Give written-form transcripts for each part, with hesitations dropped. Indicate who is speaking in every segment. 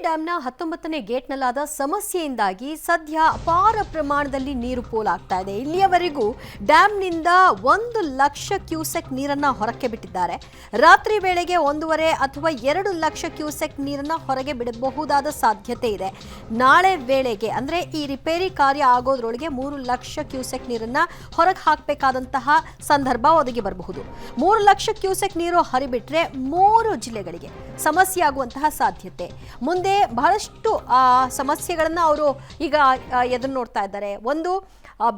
Speaker 1: ಡ್ಯಾಂನ 19ನೇ ಗೇಟ್ನಲ್ಲಾದ ಸಮಸ್ಯೆಯಿಂದಾಗಿ ಸದ್ಯ ಅಪಾರ ಪ್ರಮಾಣದಲ್ಲಿ ನೀರು ಪೋಲಾಗ್ತಾ ಇದೆ. ಇಲ್ಲಿಯವರೆಗೂ ಡ್ಯಾಂನಿಂದ 1 ಲಕ್ಷ ಕ್ಯೂಸೆಕ್ ನೀರನ್ನ ಹೊರಕ್ಕೆ ಬಿಟ್ಟಿದ್ದಾರೆ. ರಾತ್ರಿ ವೇಳೆಗೆ 1.5 ಅಥವಾ 2 ಲಕ್ಷ ಕ್ಯೂಸೆಕ್ ನೀರನ್ನ ಹೊರಗೆ ಬಿಡಬಹುದಾದ ಸಾಧ್ಯತೆ ಇದೆ. ನಾಳೆ ವೇಳೆಗೆ ಅಂದ್ರೆ ಈ ರಿಪೇರಿ ಕಾರ್ಯ ಆಗೋದ್ರೊಳಗೆ 3 ಲಕ್ಷ ಕ್ಯೂಸೆಕ್ ನೀರನ್ನ ಹೊರಗೆ ಹಾಕಬೇಕಾದಂತಹ ಸಂದರ್ಭ ಒದಗಿ ಬರಬಹುದು. 3 ಲಕ್ಷ ಕ್ಯೂಸೆಕ್ ನೀರು ಹರಿಬಿಟ್ರೆ 3 ಜಿಲ್ಲೆಗಳಿಗೆ ಸಮಸ್ಯೆ ಆಗುವಂತಹ ಸಾಧ್ಯತೆ. ಮುಂದೆ ಬಹಳಷ್ಟು ಸಮಸ್ಯೆಗಳನ್ನ ಅವರು ಈಗ ಎದುರು ನೋಡ್ತಾ ಇದ್ದಾರೆ. ಒಂದು,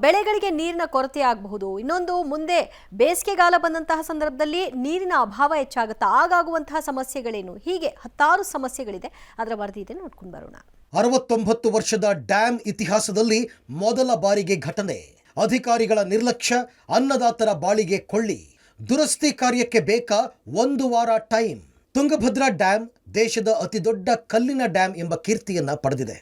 Speaker 1: ಬೆಳೆಗಳಿಗೆ ನೀರಿನ ಕೊರತೆ ಆಗಬಹುದು. ಇನ್ನೊಂದು, ಮುಂದೆ ಬೇಸಿಗೆಗಾಲ ಬಂದಂತಹ ಸಂದರ್ಭದಲ್ಲಿ ನೀರಿನ ಅಭಾವ ಹೆಚ್ಚಾಗುತ್ತಾ ಆಗಾಗುವಂತಹ ಸಮಸ್ಯೆಗಳೇನು, ಹೀಗೆ 10 ಸಮಸ್ಯೆಗಳಿದೆ. ಅದರ ವರದಿ ಇದೆ, ನೋಡ್ಕೊಂಡು ಬರೋಣ.
Speaker 2: 69 ವರ್ಷದ ಡ್ಯಾಂ ಇತಿಹಾಸದಲ್ಲಿ ಮೊದಲ ಬಾರಿಗೆ ಘಟನೆ. ಅಧಿಕಾರಿಗಳ ನಿರ್ಲಕ್ಷ್ಯ, ಅನ್ನದಾತರ ಬಾಳಿಗೆ ಕೊಳ್ಳಿ. ದುರಸ್ತಿ ಕಾರ್ಯಕ್ಕೆ ಬೇಕಾ 1 ವಾರ ಟೈಮ್. ತುಂಗಭದ್ರಾ ಡ್ಯಾಂ ದೇಶದ ಅತಿದೊಡ್ಡ ಕಲ್ಲಿನ ಡ್ಯಾಂ ಎಂಬ ಕೀರ್ತಿಯನ್ನ ಪಡೆದಿದೆ.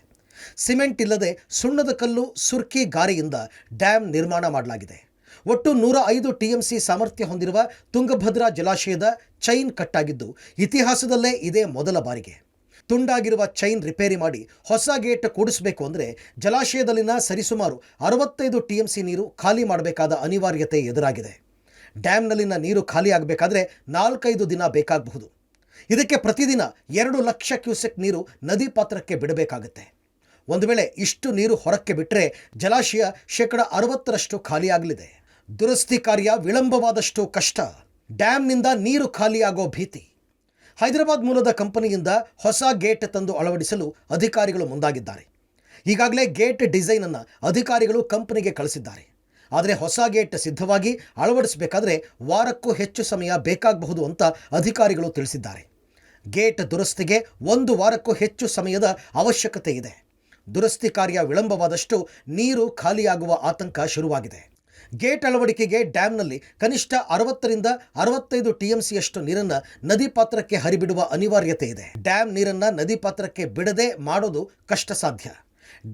Speaker 2: ಸಿಮೆಂಟ್ ಇಲ್ಲದೆ ಸುಣ್ಣದ ಕಲ್ಲು, ಸುರ್ಕಿ ಗಾರೆಯಿಂದ ಡ್ಯಾಂ ನಿರ್ಮಾಣ ಮಾಡಲಾಗಿದೆ. ಒಟ್ಟು 105 ಟಿಎಂಸಿ ಸಾಮರ್ಥ್ಯ ಹೊಂದಿರುವ ತುಂಗಭದ್ರಾ ಜಲಾಶಯದ ಚೈನ್ ಕಟ್ಟಾಗಿದ್ದು ಇತಿಹಾಸದಲ್ಲೇ ಇದೇ ಮೊದಲ ಬಾರಿಗೆ. ತುಂಡಾಗಿರುವ ಚೈನ್ ರಿಪೇರಿ ಮಾಡಿ ಹೊಸ ಗೇಟ್ ಕೂಡಿಸಬೇಕು ಅಂದರೆ ಜಲಾಶಯದಲ್ಲಿನ ಸರಿಸುಮಾರು 65 ಟಿಎಂಸಿ ನೀರು ಖಾಲಿ ಮಾಡಬೇಕಾದ ಅನಿವಾರ್ಯತೆ ಎದುರಾಗಿದೆ. ಡ್ಯಾಂನಲ್ಲಿನ ನೀರು ಖಾಲಿ ಆಗಬೇಕಾದ್ರೆ 4-5 ದಿನ ಬೇಕಾಗಬಹುದು. ಇದಕ್ಕೆ ಪ್ರತಿದಿನ 2 ಲಕ್ಷ ಕ್ಯೂಸೆಕ್ ನೀರು ನದಿ ಪಾತ್ರಕ್ಕೆ ಬಿಡಬೇಕಾಗುತ್ತೆ. ಒಂದು ವೇಳೆ ಇಷ್ಟು ನೀರು ಹೊರಕ್ಕೆ ಬಿಟ್ಟರೆ ಜಲಾಶಯ 60% ಖಾಲಿಯಾಗಲಿದೆ. ದುರಸ್ತಿ ಕಾರ್ಯ ವಿಳಂಬವಾದಷ್ಟು ಕಷ್ಟ. ಡ್ಯಾಂನಿಂದ ನೀರು ಖಾಲಿಯಾಗೋ ಭೀತಿ. ಹೈದರಾಬಾದ್ ಮೂಲದ ಕಂಪನಿಯಿಂದ ಹೊಸ ಗೇಟ್ ತಂದು ಅಳವಡಿಸಲು ಅಧಿಕಾರಿಗಳು ಮುಂದಾಗಿದ್ದಾರೆ. ಈಗಾಗಲೇ ಗೇಟ್ ಡಿಸೈನ್ ಅನ್ನು ಅಧಿಕಾರಿಗಳು ಕಂಪನಿಗೆ ಕಳಿಸಿದ್ದಾರೆ. ಆದರೆ ಹೊಸ ಗೇಟ್ ಸಿದ್ಧವಾಗಿ ಅಳವಡಿಸಬೇಕಾದ್ರೆ ವಾರಕ್ಕೂ ಹೆಚ್ಚು ಸಮಯ ಬೇಕಾಗಬಹುದು ಅಂತ ಅಧಿಕಾರಿಗಳು ತಿಳಿಸಿದ್ದಾರೆ. ಗೇಟ್ ದುರಸ್ತಿಗೆ 1 ವಾರಕ್ಕೂ ಹೆಚ್ಚು ಸಮಯದ ಅವಶ್ಯಕತೆ ಇದೆ. ದುರಸ್ತಿ ಕಾರ್ಯ ವಿಳಂಬವಾದಷ್ಟು ನೀರು ಖಾಲಿಯಾಗುವ ಆತಂಕ ಶುರುವಾಗಿದೆ. ಗೇಟ್ ಅಳವಡಿಕೆಗೆ ಡ್ಯಾಂನಲ್ಲಿ ಕನಿಷ್ಠ 60ರಿಂದ 65 ಟಿಎಂಸಿಯಷ್ಟು ನೀರನ್ನು ನದಿ ಪಾತ್ರಕ್ಕೆ ಹರಿಬಿಡುವ ಅನಿವಾರ್ಯತೆ ಇದೆ. ಡ್ಯಾಂ ನೀರನ್ನು ನದಿ ಪಾತ್ರಕ್ಕೆ ಬಿಡದೆ ಮಾಡೋದು ಕಷ್ಟ ಸಾಧ್ಯ.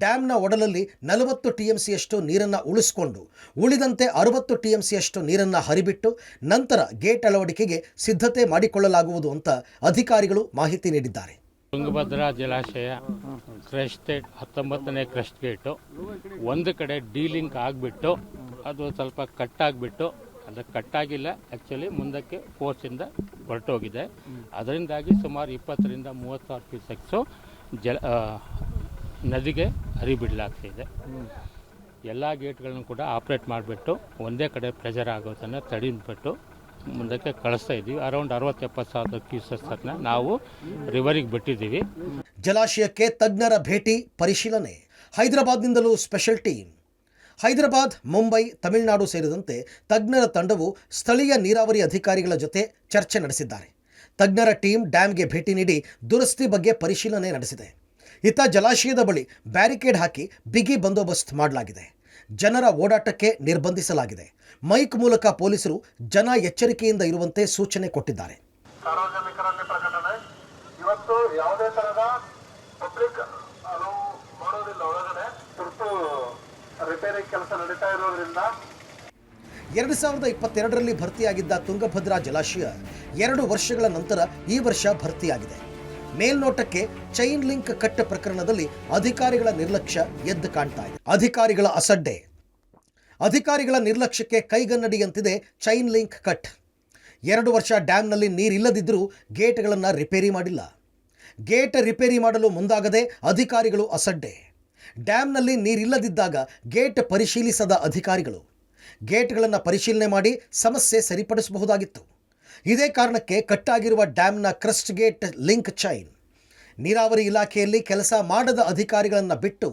Speaker 2: ಡ್ಯಾಂನ ಒಡಲಲ್ಲಿ 40 ಟಿಎಂಸಿಯಷ್ಟು ನೀರನ್ನು ಉಳಿಸಿಕೊಂಡು ಉಳಿದಂತೆ 60 ಟಿಎಂಸಿಯಷ್ಟು ನೀರನ್ನು ಹರಿಬಿಟ್ಟು ನಂತರ ಗೇಟ್ ಅಳವಡಿಕೆಗೆ ಸಿದ್ಧತೆ ಮಾಡಿಕೊಳ್ಳಲಾಗುವುದು ಅಂತ ಅಧಿಕಾರಿಗಳು ಮಾಹಿತಿ ನೀಡಿದ್ದಾರೆ.
Speaker 3: ತುಂಗಭದ್ರಾ ಜಲಾಶಯ ಕ್ರಸ್ಟ್ 19ನೇ ಕ್ರಸ್ಟ್ ಗೇಟು ಒಂದು ಕಡೆ ಡೀಲಿಂಕ್ ಆಗಿಬಿಟ್ಟು ಅದು ಸ್ವಲ್ಪ ಕಟ್ಟಾಗಿಬಿಟ್ಟು, ಅದು ಕಟ್ಟಾಗಿಲ್ಲ, ಆ್ಯಕ್ಚುಲಿ ಮುಂದಕ್ಕೆ ಫೋರ್ಸಿಂದ ಹೊರಟೋಗಿದೆ. ಅದರಿಂದಾಗಿ ಸುಮಾರು 20ರಿಂದ 30 ಸಾವಿರ ಕ್ಯೂಸೆಕ್ಸು ನದಿಗೆ ಹರಿಬಿಡಲಾಗ್ತಿದೆ. ಎಲ್ಲ ಗೇಟ್ಗಳನ್ನು ಕೂಡ ಆಪ್ರೇಟ್ ಮಾಡಿಬಿಟ್ಟು ಒಂದೇ ಕಡೆ ಪ್ರೆಷರ್ ಆಗೋದನ್ನು ತಡೆದ್ಬಿಟ್ಟು ಮುಂದಕ್ಕೆ ಕಳಿಸ್ತಾ ಇದ್ದೀವಿ. ಅರೌಂಡ್ 60-70 ಸಾವಿರ ಕ್ಯೂಸೆಕ್ಸನ್ನು ನಾವು ರಿವರಿಗೆ ಬಿಟ್ಟಿದ್ದೀವಿ.
Speaker 2: ಜಲಾಶಯಕ್ಕೆ ತಜ್ಞರ ಭೇಟಿ, ಪರಿಶೀಲನೆ. ಹೈದರಾಬಾದ್ನಿಂದಲೂ ಸ್ಪೆಷಲ್ ಟೀಮ್. ಹೈದರಾಬಾದ್, ಮುಂಬೈ, ತಮಿಳುನಾಡು ಸೇರಿದಂತೆ ತಜ್ಞರ ತಂಡವು ಸ್ಥಳೀಯ ನೀರಾವರಿ ಅಧಿಕಾರಿಗಳ ಜೊತೆ ಚರ್ಚೆ ನಡೆಸಿದ್ದಾರೆ. ತಜ್ಞರ ಟೀಮ್ ಡ್ಯಾಂಗೆ ಭೇಟಿ ನೀಡಿ ದುರಸ್ತಿ ಬಗ್ಗೆ ಪರಿಶೀಲನೆ ನಡೆಸಿದೆ. ಇತ್ತ ಜಲಾಶಯದ ಬಳಿ ಬ್ಯಾರಿಕೇಡ್ ಹಾಕಿ ಬಿಗಿ ಬಂದೋಬಸ್ತ್ ಮಾಡಲಾಗಿದೆ. ಜನರ ಓಡಾಟಕ್ಕೆ ನಿರ್ಬಂಧಿಸಲಾಗಿದೆ. ಮೈಕ್ ಮೂಲಕ ಪೊಲೀಸರು ಜನ ಎಚ್ಚರಿಕೆಯಿಂದ ಇರುವಂತೆ ಸೂಚನೆ ಕೊಟ್ಟಿದ್ದಾರೆ.
Speaker 4: ಸಾರ್ವಜನಿಕರಲ್ಲಿ ಪ್ರಕಟಣೆ, ಇವತ್ತು ಯಾವುದೇ ತರಹದ ಪಬ್ಲಿಕ್ ಅಲೋ ಮಾಡೋದಿಲ್ಲ. ಒಳಗಡೆ ತುರ್ತು ರಿಪೇರಿ ಕೆಲಸ ನಡೀತಾ ಇರೋದ್ರಿಂದ
Speaker 2: 2022ರಲ್ಲಿ ಭರ್ತಿಯಾಗಿದ್ದ ತುಂಗಭದ್ರಾ ಜಲಾಶಯ 2 ವರ್ಷಗಳ ನಂತರ ಈ ವರ್ಷ ಭರ್ತಿಯಾಗಿದೆ. ಮೇಲ್ನೋಟಕ್ಕೆ ಚೈನ್ ಲಿಂಕ್ ಕಟ್ ಪ್ರಕರಣದಲ್ಲಿ ಅಧಿಕಾರಿಗಳ ನಿರ್ಲಕ್ಷ್ಯ ಎದ್ದು ಕಾಣ್ತಾ ಇದೆ. ಅಧಿಕಾರಿಗಳ ಅಸಡ್ಡೆ. ಅಧಿಕಾರಿಗಳ ನಿರ್ಲಕ್ಷ್ಯಕ್ಕೆ ಕೈಗನ್ನಡಿಯಂತಿದೆ ಚೈನ್ ಲಿಂಕ್ ಕಟ್. 2 ವರ್ಷ ಡ್ಯಾಂನಲ್ಲಿ ನೀರಿಲ್ಲದಿದ್ದರೂ ಗೇಟ್ಗಳನ್ನು ರಿಪೇರಿ ಮಾಡಿಲ್ಲ. ಗೇಟ್ ರಿಪೇರಿ ಮಾಡಲು ಮುಂದಾಗದೆ ಅಧಿಕಾರಿಗಳು ಅಸಡ್ಡೆ. ಡ್ಯಾಂನಲ್ಲಿ ನೀರಿಲ್ಲದಿದ್ದಾಗ ಗೇಟ್ ಪರಿಶೀಲಿಸದ ಅಧಿಕಾರಿಗಳು ಗೇಟ್ಗಳನ್ನು ಪರಿಶೀಲನೆ ಮಾಡಿ ಸಮಸ್ಯೆ ಸರಿಪಡಿಸಬಹುದಾಗಿತ್ತು. ಇದೇ ಕಾರಣಕ್ಕೆ ಕಟ್ಟಾಗಿರುವ ಡ್ಯಾಂನ ಕ್ರಸ್ಟ್ ಗೇಟ್ ಲಿಂಕ್ ಚೈನ್. ನೀರಾವರಿ ಇಲಾಖೆಯಲ್ಲಿ ಕೆಲಸ ಮಾಡದ ಅಧಿಕಾರಿಗಳನ್ನು ಬಿಟ್ಟು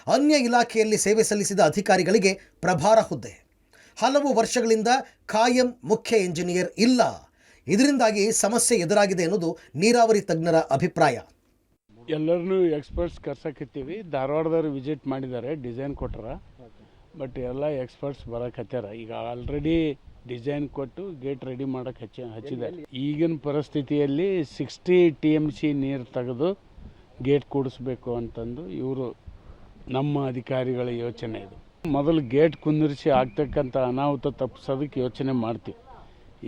Speaker 2: ಅನ್ಯ ಇಲಾಖೆಯಲ್ಲಿ ಸೇವೆ ಸಲ್ಲಿಸಿದ ಅಧಿಕಾರಿಗಳಿಗೆ ಪ್ರಭಾರ ಹುದ್ದೆ. ಹಲವು ವರ್ಷಗಳಿಂದ ಖಾಯಂ ಮುಖ್ಯ ಇಂಜಿನಿಯರ್ ಇಲ್ಲ. ಇದರಿಂದಾಗಿ ಸಮಸ್ಯೆ ಎದುರಾಗಿದೆ ಎನ್ನುವುದು ನೀರಾವರಿ ತಜ್ಞರ ಅಭಿಪ್ರಾಯ.
Speaker 5: ಎಲ್ಲರನ್ನೂ ಎಕ್ಸ್ಪರ್ಟ್ಸ್ ಕರ್ಸಕತ್ತೀವಿ. ಧಾರವಾಡದವ್ರು ವಿಸಿಟ್ ಮಾಡಿದ್ದಾರೆ, ಡಿಸೈನ್ ಕೊಟ್ಟಾರ. ಬಟ್ ಎಲ್ಲ ಎಕ್ಸ್ಪರ್ಟ್ಸ್ ಬರಕತ್ಯಾರ. ಈಗ ಆಲ್ರೆಡಿ ಡಿಸೈನ್ ಕೊಟ್ಟು ಗೇಟ್ ರೆಡಿ ಮಾಡೋಕ್ಕೆ ಹಚ್ಚಿದ್ದಾರೆ. ಈಗಿನ ಪರಿಸ್ಥಿತಿಯಲ್ಲಿ 60 TMC ನೀರು ತೆಗೆದು ಗೇಟ್ ಕೂಡಿಸ್ಬೇಕು ಅಂತಂದು ಇವರು ನಮ್ಮ ಅಧಿಕಾರಿಗಳ ಯೋಚನೆ ಇದು. ಮೊದಲು ಗೇಟ್ ಕುಂದಿರಿಸಿ ಆಗ್ತಕ್ಕಂಥ ಅನಾಹುತ ತಪ್ಪಿಸೋದಕ್ಕೆ ಯೋಚನೆ ಮಾಡ್ತೀವಿ.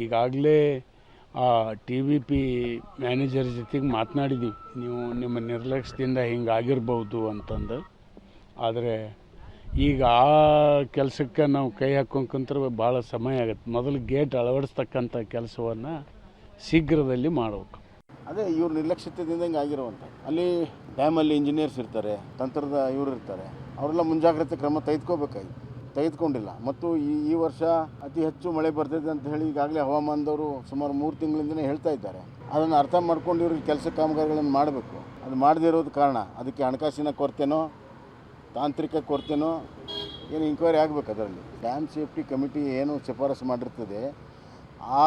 Speaker 5: ಈಗಾಗಲೇ ಆ TVP ಮ್ಯಾನೇಜರ್ ಜೊತೆಗೆ ಮಾತನಾಡಿದ್ದೀವಿ, ನೀವು ನಿಮ್ಮ ನಿರ್ಲಕ್ಷ್ಯದಿಂದ ಹಿಂಗಾಗಿರ್ಬೋದು ಅಂತಂದು. ಆದರೆ ಈಗ ಆ ಕೆಲಸಕ್ಕೆ ನಾವು ಕೈ ಹಾಕೊಂಡ್ರೆ ಭಾಳ ಸಮಯ ಆಗುತ್ತೆ. ಮೊದಲು ಗೇಟ್ ಅಳವಡಿಸ್ತಕ್ಕಂಥ ಕೆಲಸವನ್ನು ಶೀಘ್ರದಲ್ಲಿ ಮಾಡಬೇಕು.
Speaker 6: ಅದೇ ಇವ್ರ ನಿರ್ಲಕ್ಷ್ಯತೆಯಿಂದ ಹಿಂಗೆ ಆಗಿರುವಂಥ. ಅಲ್ಲಿ ಡ್ಯಾಮಲ್ಲಿ ಇಂಜಿನಿಯರ್ಸ್ ಇರ್ತಾರೆ, ತಂತ್ರದ ಇವರು ಇರ್ತಾರೆ, ಅವರೆಲ್ಲ ಮುಂಜಾಗ್ರತೆ ಕ್ರಮ ತೆಗೆದುಕೊಂಡಿಲ್ಲ. ಮತ್ತು ಈ ವರ್ಷ ಅತಿ ಹೆಚ್ಚು ಮಳೆ ಬರ್ತದೆ ಅಂತ ಹೇಳಿ ಈಗಾಗಲೇ ಹವಾಮಾನದವರು ಸುಮಾರು 3 ತಿಂಗಳಿಂದಲೇ ಹೇಳ್ತಾ ಇದ್ದಾರೆ. ಅದನ್ನು ಅರ್ಥ ಮಾಡ್ಕೊಂಡು ಇವ್ರಿಗೆ ಕೆಲಸ ಕಾಮಗಾರಿಗಳನ್ನು ಮಾಡಬೇಕು. ಅದು ಮಾಡದೇ ಇರೋದು ಕಾರಣ. ಅದಕ್ಕೆ ಹಣಕಾಸಿನ ಕೊರತೆನೋ ತಾಂತ್ರಿಕ ಕೊರತೆನೋ ಏನು ಇಂಕ್ವೈರಿ ಆಗಬೇಕು. ಅದರಲ್ಲಿ ಡ್ಯಾಮ್ ಸೇಫ್ಟಿ ಕಮಿಟಿ ಏನು ಶಿಫಾರಸು ಮಾಡಿರ್ತದೆ, ಆ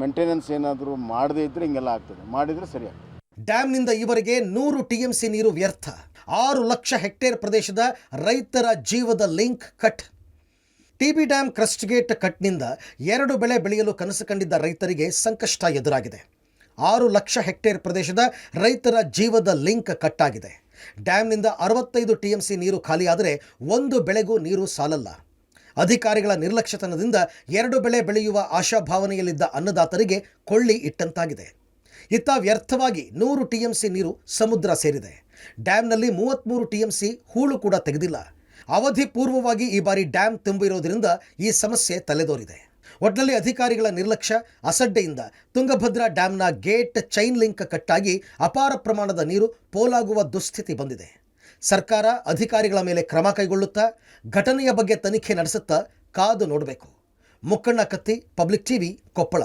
Speaker 6: ಮೇಂಟೆನೆನ್ಸ್ ಏನಾದರೂ ಮಾಡದೇ ಇದ್ದರೆ ಹಿಂಗೆಲ್ಲ ಆಗ್ತದೆ. ಮಾಡಿದರೆ ಸರಿಯಾಗ್ತದೆ.
Speaker 2: ಡ್ಯಾಂನಿಂದ ಈವರೆಗೆ 100 TMC ನೀರು ವ್ಯರ್ಥ. 6 ಲಕ್ಷ ಹೆಕ್ಟೇರ್ ಪ್ರದೇಶದ ರೈತರ ಜೀವದ link cut. TB dam crest gate ಕಟ್ನಿಂದ 2 ಬೆಳೆ ಬೆಳೆಯಲು ಕನಸು ಕಂಡಿದ್ದ ರೈತರಿಗೆ ಸಂಕಷ್ಟ ಎದುರಾಗಿದೆ. 6 ಲಕ್ಷ ಹೆಕ್ಟೇರ್ ಪ್ರದೇಶದ ರೈತರ ಜೀವದ ಲಿಂಕ್ ಕಟ್ಟಾಗಿದೆ. ಡ್ಯಾಂನಿಂದ 65 TMC ನೀರು ಖಾಲಿಯಾದರೆ 1 ಬೆಳೆಗೂ ನೀರು ಸಾಲಲ್ಲ. ಅಧಿಕಾರಿಗಳ ನಿರ್ಲಕ್ಷ್ಯತನದಿಂದ 2 ಬೆಳೆ ಬೆಳೆಯುವ ಆಶಾಭಾವನೆಯಲ್ಲಿದ್ದ ಅನ್ನದಾತರಿಗೆ ಕೊಳ್ಳಿ ಇಟ್ಟಂತಾಗಿದೆ. ಇತ್ತ ವ್ಯರ್ಥವಾಗಿ 100 TMC ನೀರು ಸಮುದ್ರ ಸೇರಿದೆ. ಡ್ಯಾಂನಲ್ಲಿ 33 TMC ಹೂಳು ಕೂಡ ತೆಗೆದಿಲ್ಲ. ಅವಧಿ ಪೂರ್ವವಾಗಿ ಈ ಬಾರಿ ಡ್ಯಾಮ್ ತುಂಬಿರೋದ್ರಿಂದ ಈ ಸಮಸ್ಯೆ ತಲೆದೋರಿದೆ. ಒಟ್ನಲ್ಲಿ ಅಧಿಕಾರಿಗಳ ನಿರ್ಲಕ್ಷ್ಯ, ಅಸಡ್ಡೆಯಿಂದ ತುಂಗಭದ್ರಾ ಡ್ಯಾಂನ ಗೇಟ್ ಚೈನ್ ಲಿಂಕ್ ಕಟ್ಟಾಗಿ ಅಪಾರ ಪ್ರಮಾಣದ ನೀರು ಪೋಲಾಗುವ ದುಸ್ಥಿತಿ ಬಂದಿದೆ. ಸರ್ಕಾರ ಅಧಿಕಾರಿಗಳ ಮೇಲೆ ಕ್ರಮ ಕೈಗೊಳ್ಳುತ್ತಾ ಘಟನೆಯ ಬಗ್ಗೆ ತನಿಖೆ ನಡೆಸುತ್ತಾ ಕಾದು ನೋಡಬೇಕು. ಮುಕ್ಕಣ್ಣ ಕತ್ತಿ, ಪಬ್ಲಿಕ್ ಟಿವಿ, ಕೊಪ್ಪಳ.